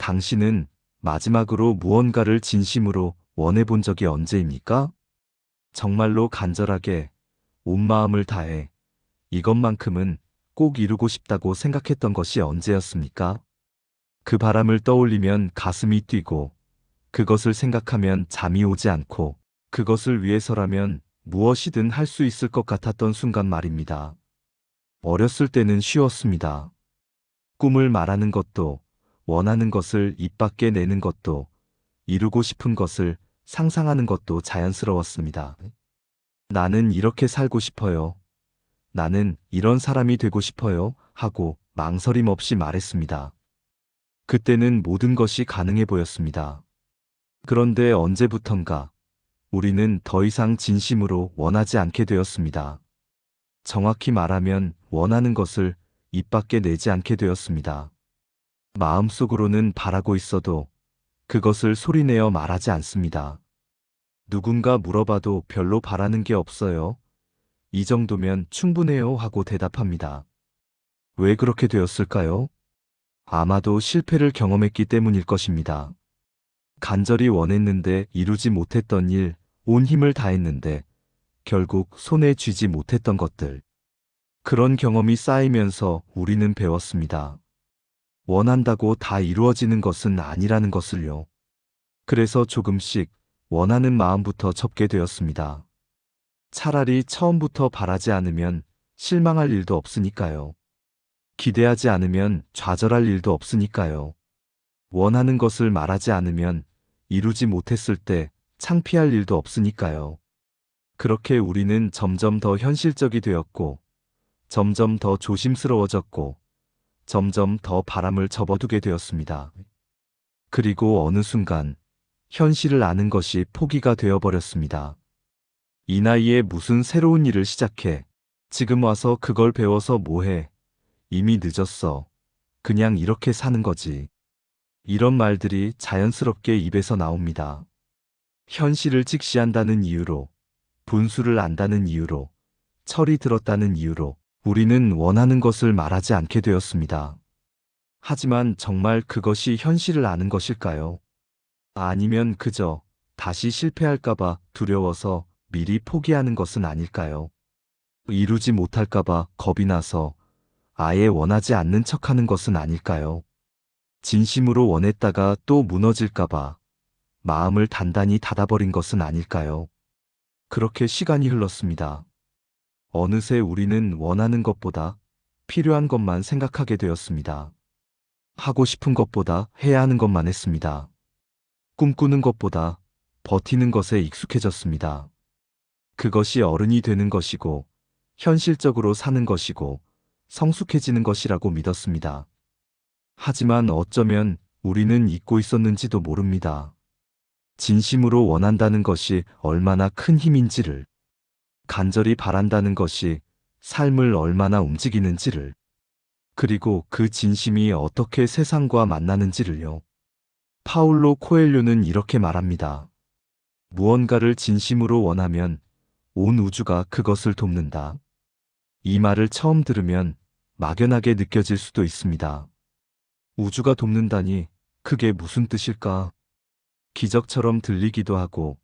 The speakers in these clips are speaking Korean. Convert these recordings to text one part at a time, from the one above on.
당신은 마지막으로 무언가를 진심으로 원해본 적이 언제입니까? 정말로 간절하게 온 마음을 다해 이것만큼은 꼭 이루고 싶다고 생각했던 것이 언제였습니까? 그 바람을 떠올리면 가슴이 뛰고, 그것을 생각하면 잠이 오지 않고, 그것을 위해서라면 무엇이든 할 수 있을 것 같았던 순간 말입니다. 어렸을 때는 쉬웠습니다. 꿈을 말하는 것도, 원하는 것을 입 밖에 내는 것도, 이루고 싶은 것을 상상하는 것도 자연스러웠습니다. 나는 이렇게 살고 싶어요. 나는 이런 사람이 되고 싶어요. 하고 망설임 없이 말했습니다. 그때는 모든 것이 가능해 보였습니다. 그런데 언제부턴가 우리는 더 이상 진심으로 원하지 않게 되었습니다. 정확히 말하면 원하는 것을 입 밖에 내지 않게 되었습니다. 마음속으로는 바라고 있어도 그것을 소리내어 말하지 않습니다. 누군가 물어봐도 별로 바라는 게 없어요. 이 정도면 충분해요 하고 대답합니다. 왜 그렇게 되었을까요? 아마도 실패를 경험했기 때문일 것입니다. 간절히 원했는데 이루지 못했던 일, 온 힘을 다했는데 결국 손에 쥐지 못했던 것들. 그런 경험이 쌓이면서 우리는 배웠습니다. 원한다고 다 이루어지는 것은 아니라는 것을요. 그래서 조금씩 원하는 마음부터 접게 되었습니다. 차라리 처음부터 바라지 않으면 실망할 일도 없으니까요. 기대하지 않으면 좌절할 일도 없으니까요. 원하는 것을 말하지 않으면 이루지 못했을 때 창피할 일도 없으니까요. 그렇게 우리는 점점 더 현실적이 되었고, 점점 더 조심스러워졌고, 점점 더 바람을 접어두게 되었습니다. 그리고 어느 순간 현실을 아는 것이 포기가 되어버렸습니다. 이 나이에 무슨 새로운 일을 시작해. 지금 와서 그걸 배워서 뭐해. 이미 늦었어. 그냥 이렇게 사는 거지. 이런 말들이 자연스럽게 입에서 나옵니다. 현실을 직시한다는 이유로, 분수를 안다는 이유로, 철이 들었다는 이유로 우리는 원하는 것을 말하지 않게 되었습니다. 하지만 정말 그것이 현실을 아는 것일까요? 아니면 그저 다시 실패할까봐 두려워서 미리 포기하는 것은 아닐까요? 이루지 못할까봐 겁이 나서 아예 원하지 않는 척하는 것은 아닐까요? 진심으로 원했다가 또 무너질까봐 마음을 단단히 닫아버린 것은 아닐까요? 그렇게 시간이 흘렀습니다. 어느새 우리는 원하는 것보다 필요한 것만 생각하게 되었습니다. 하고 싶은 것보다 해야 하는 것만 했습니다. 꿈꾸는 것보다 버티는 것에 익숙해졌습니다. 그것이 어른이 되는 것이고, 현실적으로 사는 것이고, 성숙해지는 것이라고 믿었습니다. 하지만 어쩌면 우리는 잊고 있었는지도 모릅니다. 진심으로 원한다는 것이 얼마나 큰 힘인지를, 간절히 바란다는 것이 삶을 얼마나 움직이는지를, 그리고 그 진심이 어떻게 세상과 만나는지를요. 파울로 코엘료는 이렇게 말합니다. 무언가를 진심으로 원하면 온 우주가 그것을 돕는다. 이 말을 처음 들으면 막연하게 느껴질 수도 있습니다. 우주가 돕는다니 그게 무슨 뜻일까? 기적처럼 들리기도 하고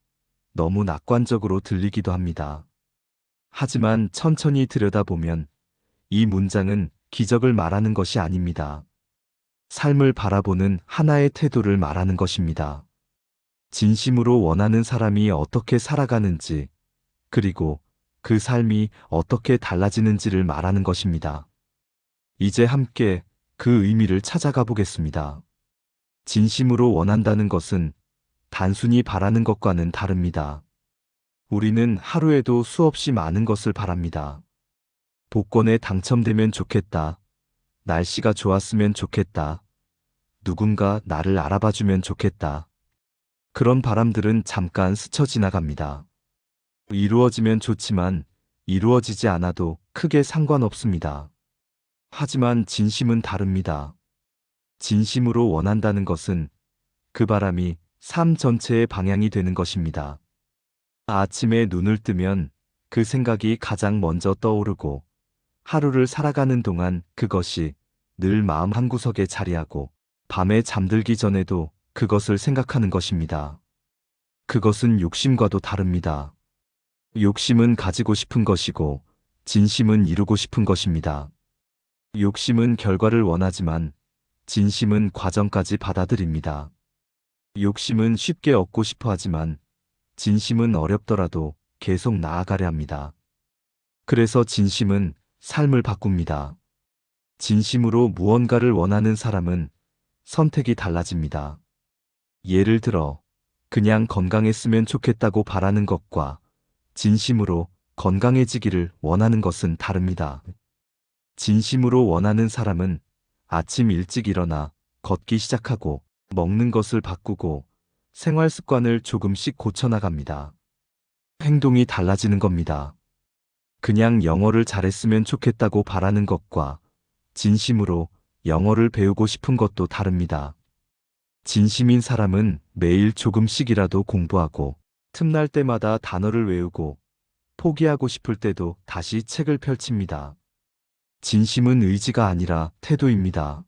너무 낙관적으로 들리기도 합니다. 하지만 천천히 들여다보면 이 문장은 기적을 말하는 것이 아닙니다. 삶을 바라보는 하나의 태도를 말하는 것입니다. 진심으로 원하는 사람이 어떻게 살아가는지, 그리고 그 삶이 어떻게 달라지는지를 말하는 것입니다. 이제 함께 그 의미를 찾아가 보겠습니다. 진심으로 원한다는 것은 단순히 바라는 것과는 다릅니다. 우리는 하루에도 수없이 많은 것을 바랍니다. 복권에 당첨되면 좋겠다. 날씨가 좋았으면 좋겠다. 누군가 나를 알아봐주면 좋겠다. 그런 바람들은 잠깐 스쳐 지나갑니다. 이루어지면 좋지만 이루어지지 않아도 크게 상관없습니다. 하지만 진심은 다릅니다. 진심으로 원한다는 것은 그 바람이 삶 전체의 방향이 되는 것입니다. 아침에 눈을 뜨면 그 생각이 가장 먼저 떠오르고, 하루를 살아가는 동안 그것이 늘 마음 한구석에 자리하고, 밤에 잠들기 전에도 그것을 생각하는 것입니다. 그것은 욕심과도 다릅니다. 욕심은 가지고 싶은 것이고, 진심은 이루고 싶은 것입니다. 욕심은 결과를 원하지만, 진심은 과정까지 받아들입니다. 욕심은 쉽게 얻고 싶어 하지만, 진심은 어렵더라도 계속 나아가려 합니다. 그래서 진심은 삶을 바꿉니다. 진심으로 무언가를 원하는 사람은 선택이 달라집니다. 예를 들어, 그냥 건강했으면 좋겠다고 바라는 것과 진심으로 건강해지기를 원하는 것은 다릅니다. 진심으로 원하는 사람은 아침 일찍 일어나 걷기 시작하고 먹는 것을 바꾸고 생활 습관을 조금씩 고쳐나갑니다. 행동이 달라지는 겁니다. 그냥 영어를 잘했으면 좋겠다고 바라는 것과 진심으로 영어를 배우고 싶은 것도 다릅니다. 진심인 사람은 매일 조금씩이라도 공부하고 틈날 때마다 단어를 외우고 포기하고 싶을 때도 다시 책을 펼칩니다. 진심은 의지가 아니라 태도입니다.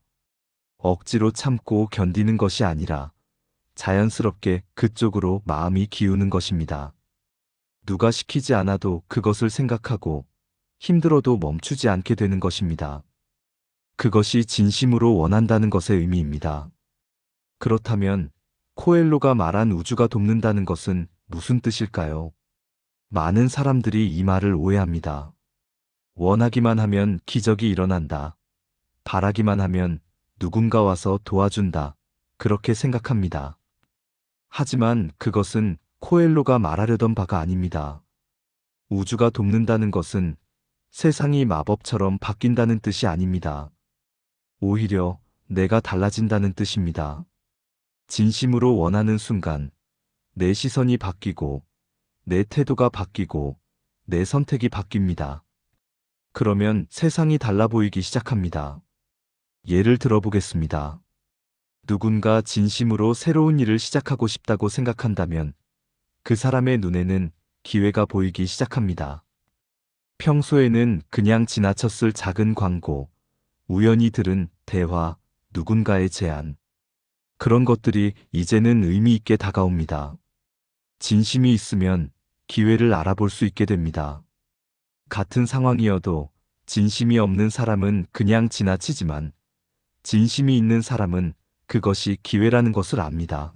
억지로 참고 견디는 것이 아니라 자연스럽게 그쪽으로 마음이 기우는 것입니다. 누가 시키지 않아도 그것을 생각하고 힘들어도 멈추지 않게 되는 것입니다. 그것이 진심으로 원한다는 것의 의미입니다. 그렇다면 코엘로가 말한 우주가 돕는다는 것은 무슨 뜻일까요? 많은 사람들이 이 말을 오해합니다. 원하기만 하면 기적이 일어난다. 바라기만 하면 누군가 와서 도와준다. 그렇게 생각합니다. 하지만 그것은 코엘로가 말하려던 바가 아닙니다. 우주가 돕는다는 것은 세상이 마법처럼 바뀐다는 뜻이 아닙니다. 오히려 내가 달라진다는 뜻입니다. 진심으로 원하는 순간 내 시선이 바뀌고 내 태도가 바뀌고 내 선택이 바뀝니다. 그러면 세상이 달라 보이기 시작합니다. 예를 들어보겠습니다. 누군가 진심으로 새로운 일을 시작하고 싶다고 생각한다면 그 사람의 눈에는 기회가 보이기 시작합니다. 평소에는 그냥 지나쳤을 작은 광고, 우연히 들은 대화, 누군가의 제안. 그런 것들이 이제는 의미 있게 다가옵니다. 진심이 있으면 기회를 알아볼 수 있게 됩니다. 같은 상황이어도 진심이 없는 사람은 그냥 지나치지만 진심이 있는 사람은 그것이 기회라는 것을 압니다.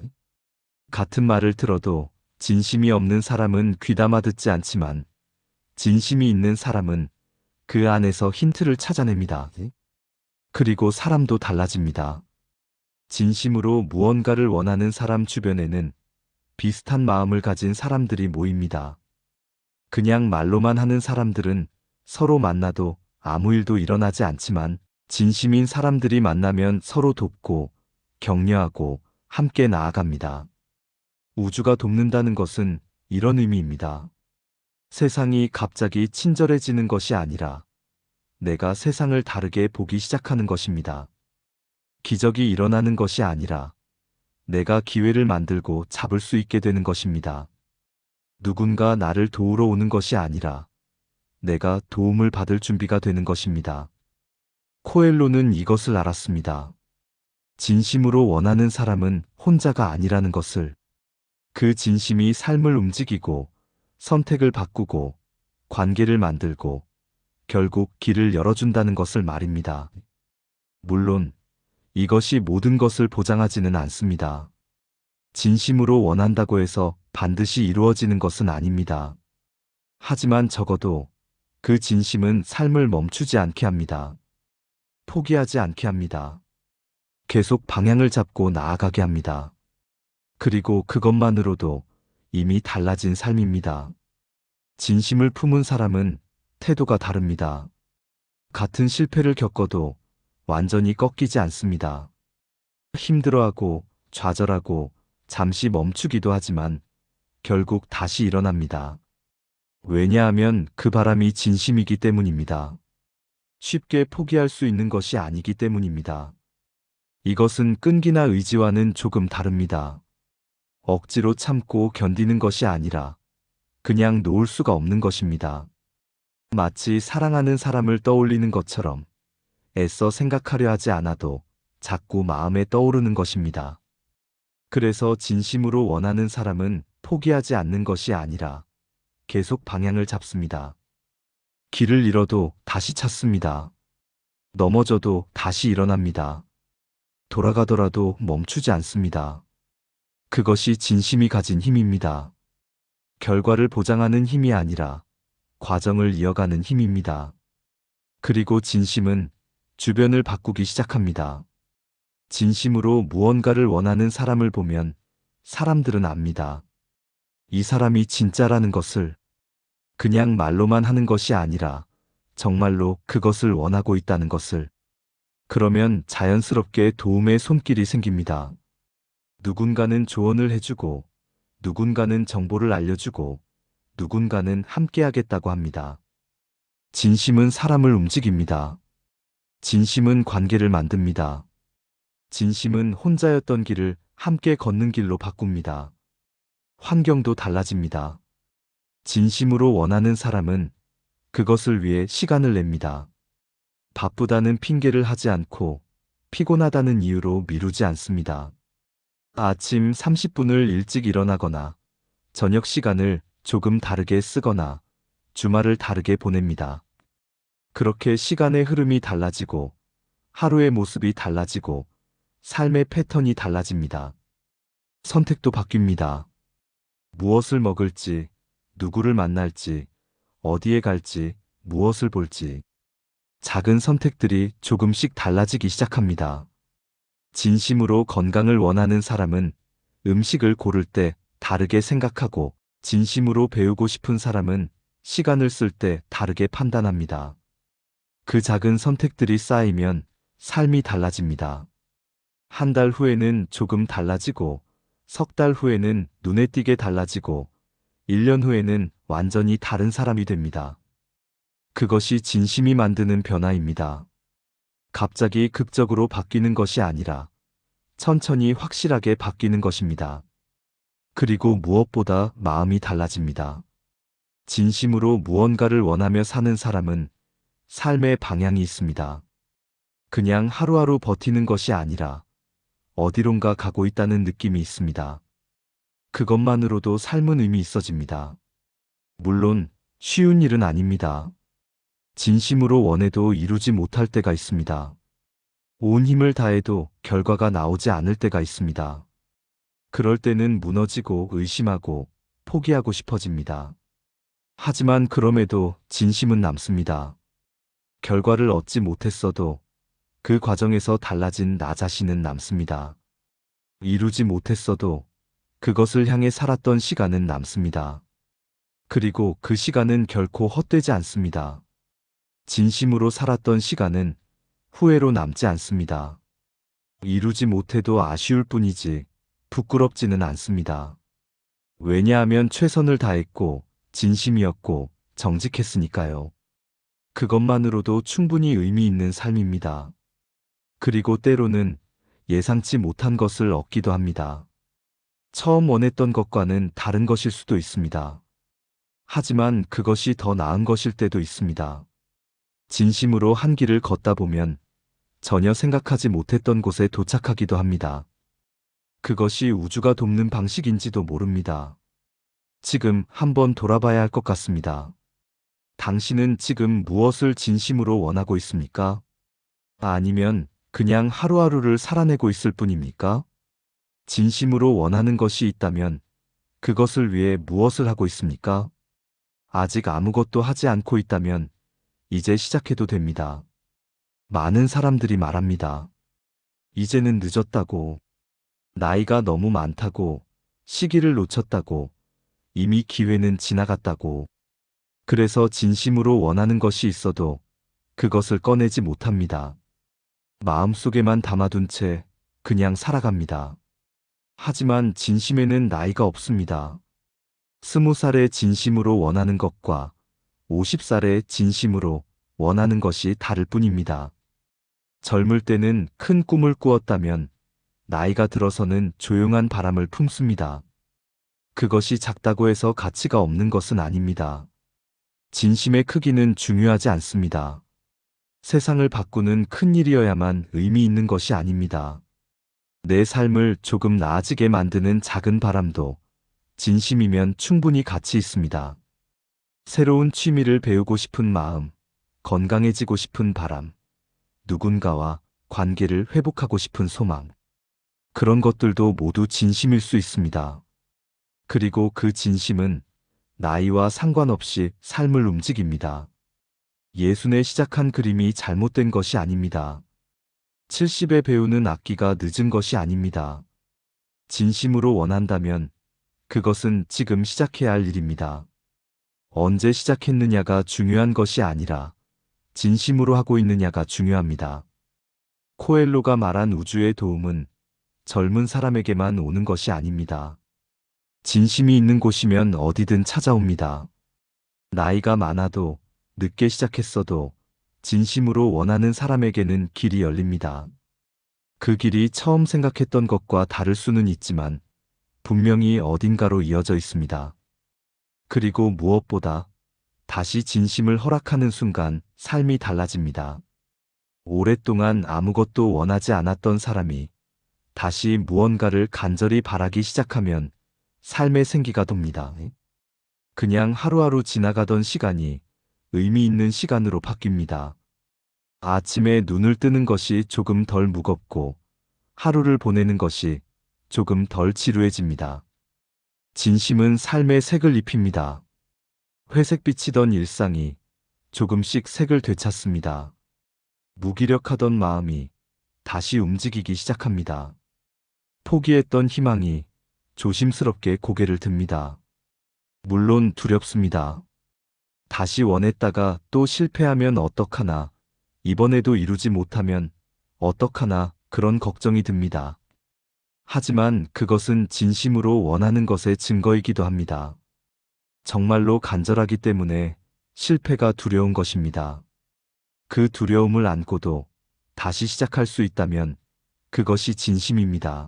같은 말을 들어도 진심이 없는 사람은 귀담아 듣지 않지만 진심이 있는 사람은 그 안에서 힌트를 찾아냅니다. 그리고 사람도 달라집니다. 진심으로 무언가를 원하는 사람 주변에는 비슷한 마음을 가진 사람들이 모입니다. 그냥 말로만 하는 사람들은 서로 만나도 아무 일도 일어나지 않지만 진심인 사람들이 만나면 서로 돕고 격려하고 함께 나아갑니다. 우주가 돕는다는 것은 이런 의미입니다. 세상이 갑자기 친절해지는 것이 아니라 내가 세상을 다르게 보기 시작하는 것입니다. 기적이 일어나는 것이 아니라 내가 기회를 만들고 잡을 수 있게 되는 것입니다. 누군가 나를 도우러 오는 것이 아니라 내가 도움을 받을 준비가 되는 것입니다. 코엘로는 이것을 알았습니다. 진심으로 원하는 사람은 혼자가 아니라는 것을. 그 진심이 삶을 움직이고 선택을 바꾸고 관계를 만들고 결국 길을 열어준다는 것을 말입니다. 물론 이것이 모든 것을 보장하지는 않습니다. 진심으로 원한다고 해서 반드시 이루어지는 것은 아닙니다. 하지만 적어도 그 진심은 삶을 멈추지 않게 합니다. 포기하지 않게 합니다. 계속 방향을 잡고 나아가게 합니다. 그리고 그것만으로도 이미 달라진 삶입니다. 진심을 품은 사람은 태도가 다릅니다. 같은 실패를 겪어도 완전히 꺾이지 않습니다. 힘들어하고 좌절하고 잠시 멈추기도 하지만 결국 다시 일어납니다. 왜냐하면 그 바람이 진심이기 때문입니다. 쉽게 포기할 수 있는 것이 아니기 때문입니다. 이것은 끈기나 의지와는 조금 다릅니다. 억지로 참고 견디는 것이 아니라 그냥 놓을 수가 없는 것입니다. 마치 사랑하는 사람을 떠올리는 것처럼 애써 생각하려 하지 않아도 자꾸 마음에 떠오르는 것입니다. 그래서 진심으로 원하는 사람은 포기하지 않는 것이 아니라 계속 방향을 잡습니다. 길을 잃어도 다시 찾습니다. 넘어져도 다시 일어납니다. 돌아가더라도 멈추지 않습니다. 그것이 진심이 가진 힘입니다. 결과를 보장하는 힘이 아니라 과정을 이어가는 힘입니다. 그리고 진심은 주변을 바꾸기 시작합니다. 진심으로 무언가를 원하는 사람을 보면 사람들은 압니다. 이 사람이 진짜라는 것을. 그냥 말로만 하는 것이 아니라 정말로 그것을 원하고 있다는 것을. 그러면 자연스럽게 도움의 손길이 생깁니다. 누군가는 조언을 해주고, 누군가는 정보를 알려주고, 누군가는 함께하겠다고 합니다. 진심은 사람을 움직입니다. 진심은 관계를 만듭니다. 진심은 혼자였던 길을 함께 걷는 길로 바꿉니다. 환경도 달라집니다. 진심으로 원하는 사람은 그것을 위해 시간을 냅니다. 바쁘다는 핑계를 하지 않고 피곤하다는 이유로 미루지 않습니다. 아침 30분을 일찍 일어나거나 저녁 시간을 조금 다르게 쓰거나 주말을 다르게 보냅니다. 그렇게 시간의 흐름이 달라지고 하루의 모습이 달라지고 삶의 패턴이 달라집니다. 선택도 바뀝니다. 무엇을 먹을지, 누구를 만날지, 어디에 갈지, 무엇을 볼지. 작은 선택들이 조금씩 달라지기 시작합니다. 진심으로 건강을 원하는 사람은 음식을 고를 때 다르게 생각하고, 진심으로 배우고 싶은 사람은 시간을 쓸 때 다르게 판단합니다. 그 작은 선택들이 쌓이면 삶이 달라집니다. 한 달 후에는 조금 달라지고, 석 달 후에는 눈에 띄게 달라지고, 1년 후에는 완전히 다른 사람이 됩니다. 그것이 진심이 만드는 변화입니다. 갑자기 극적으로 바뀌는 것이 아니라 천천히 확실하게 바뀌는 것입니다. 그리고 무엇보다 마음이 달라집니다. 진심으로 무언가를 원하며 사는 사람은 삶의 방향이 있습니다. 그냥 하루하루 버티는 것이 아니라 어디론가 가고 있다는 느낌이 있습니다. 그것만으로도 삶은 의미 있어집니다. 물론 쉬운 일은 아닙니다. 진심으로 원해도 이루지 못할 때가 있습니다. 온 힘을 다해도 결과가 나오지 않을 때가 있습니다. 그럴 때는 무너지고 의심하고 포기하고 싶어집니다. 하지만 그럼에도 진심은 남습니다. 결과를 얻지 못했어도 그 과정에서 달라진 나 자신은 남습니다. 이루지 못했어도 그것을 향해 살았던 시간은 남습니다. 그리고 그 시간은 결코 헛되지 않습니다. 진심으로 살았던 시간은 후회로 남지 않습니다. 이루지 못해도 아쉬울 뿐이지 부끄럽지는 않습니다. 왜냐하면 최선을 다했고 진심이었고 정직했으니까요. 그것만으로도 충분히 의미 있는 삶입니다. 그리고 때로는 예상치 못한 것을 얻기도 합니다. 처음 원했던 것과는 다른 것일 수도 있습니다. 하지만 그것이 더 나은 것일 때도 있습니다. 진심으로 한 길을 걷다 보면 전혀 생각하지 못했던 곳에 도착하기도 합니다. 그것이 우주가 돕는 방식인지도 모릅니다. 지금 한번 돌아봐야 할 것 같습니다. 당신은 지금 무엇을 진심으로 원하고 있습니까? 아니면 그냥 하루하루를 살아내고 있을 뿐입니까? 진심으로 원하는 것이 있다면 그것을 위해 무엇을 하고 있습니까? 아직 아무것도 하지 않고 있다면 이제 시작해도 됩니다. 많은 사람들이 말합니다. 이제는 늦었다고, 나이가 너무 많다고, 시기를 놓쳤다고, 이미 기회는 지나갔다고. 그래서 진심으로 원하는 것이 있어도 그것을 꺼내지 못합니다. 마음속에만 담아둔 채 그냥 살아갑니다. 하지만 진심에는 나이가 없습니다. 20살에 진심으로 원하는 것과 50살에 진심으로 원하는 것이 다를 뿐입니다. 젊을 때는 큰 꿈을 꾸었다면 나이가 들어서는 조용한 바람을 품습니다. 그것이 작다고 해서 가치가 없는 것은 아닙니다. 진심의 크기는 중요하지 않습니다. 세상을 바꾸는 큰 일이어야만 의미 있는 것이 아닙니다. 내 삶을 조금 나아지게 만드는 작은 바람도 진심이면 충분히 가치 있습니다. 새로운 취미를 배우고 싶은 마음, 건강해지고 싶은 바람, 누군가와 관계를 회복하고 싶은 소망. 그런 것들도 모두 진심일 수 있습니다. 그리고 그 진심은 나이와 상관없이 삶을 움직입니다. 예순에 시작한 그림이 잘못된 것이 아닙니다. 70에 배우는 악기가 늦은 것이 아닙니다. 진심으로 원한다면 그것은 지금 시작해야 할 일입니다. 언제 시작했느냐가 중요한 것이 아니라 진심으로 하고 있느냐가 중요합니다. 코엘로가 말한 우주의 도움은 젊은 사람에게만 오는 것이 아닙니다. 진심이 있는 곳이면 어디든 찾아옵니다. 나이가 많아도 늦게 시작했어도 진심으로 원하는 사람에게는 길이 열립니다. 그 길이 처음 생각했던 것과 다를 수는 있지만 분명히 어딘가로 이어져 있습니다. 그리고 무엇보다 다시 진심을 허락하는 순간 삶이 달라집니다. 오랫동안 아무것도 원하지 않았던 사람이 다시 무언가를 간절히 바라기 시작하면 삶의 생기가 돕니다. 그냥 하루하루 지나가던 시간이 의미 있는 시간으로 바뀝니다. 아침에 눈을 뜨는 것이 조금 덜 무겁고 하루를 보내는 것이 조금 덜 지루해집니다. 진심은 삶에 색을 입힙니다. 회색 비치던 일상이 조금씩 색을 되찾습니다. 무기력하던 마음이 다시 움직이기 시작합니다. 포기했던 희망이 조심스럽게 고개를 듭니다. 물론 두렵습니다. 다시 원했다가 또 실패하면 어떡하나, 이번에도 이루지 못하면 어떡하나 그런 걱정이 듭니다. 하지만 그것은 진심으로 원하는 것의 증거이기도 합니다. 정말로 간절하기 때문에 실패가 두려운 것입니다. 그 두려움을 안고도 다시 시작할 수 있다면 그것이 진심입니다.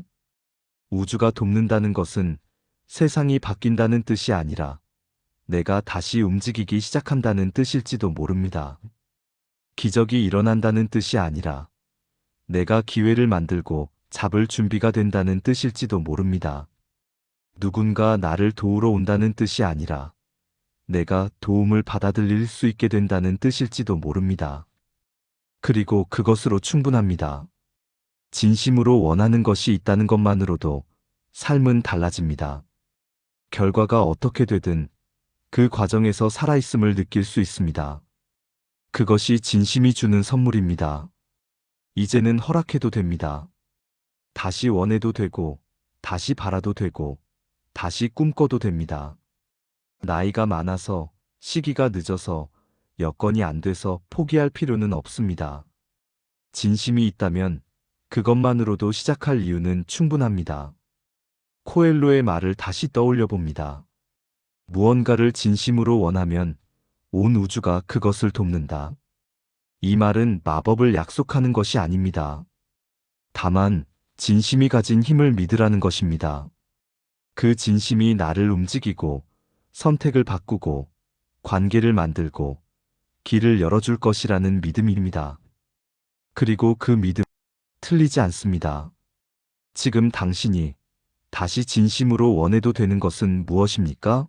우주가 돕는다는 것은 세상이 바뀐다는 뜻이 아니라 내가 다시 움직이기 시작한다는 뜻일지도 모릅니다. 기적이 일어난다는 뜻이 아니라 내가 기회를 만들고 잡을 준비가 된다는 뜻일지도 모릅니다. 누군가 나를 도우러 온다는 뜻이 아니라 내가 도움을 받아들일 수 있게 된다는 뜻일지도 모릅니다. 그리고 그것으로 충분합니다. 진심으로 원하는 것이 있다는 것만으로도 삶은 달라집니다. 결과가 어떻게 되든 그 과정에서 살아있음을 느낄 수 있습니다. 그것이 진심이 주는 선물입니다. 이제는 허락해도 됩니다. 다시 원해도 되고, 다시 바라도 되고, 다시 꿈꿔도 됩니다. 나이가 많아서, 시기가 늦어서, 여건이 안 돼서 포기할 필요는 없습니다. 진심이 있다면 그것만으로도 시작할 이유는 충분합니다. 코엘로의 말을 다시 떠올려 봅니다. 무언가를 진심으로 원하면 온 우주가 그것을 돕는다. 이 말은 마법을 약속하는 것이 아닙니다. 다만 진심이 가진 힘을 믿으라는 것입니다. 그 진심이 나를 움직이고 선택을 바꾸고 관계를 만들고 길을 열어줄 것이라는 믿음입니다. 그리고 그 믿음 틀리지 않습니다. 지금 당신이 다시 진심으로 원해도 되는 것은 무엇입니까?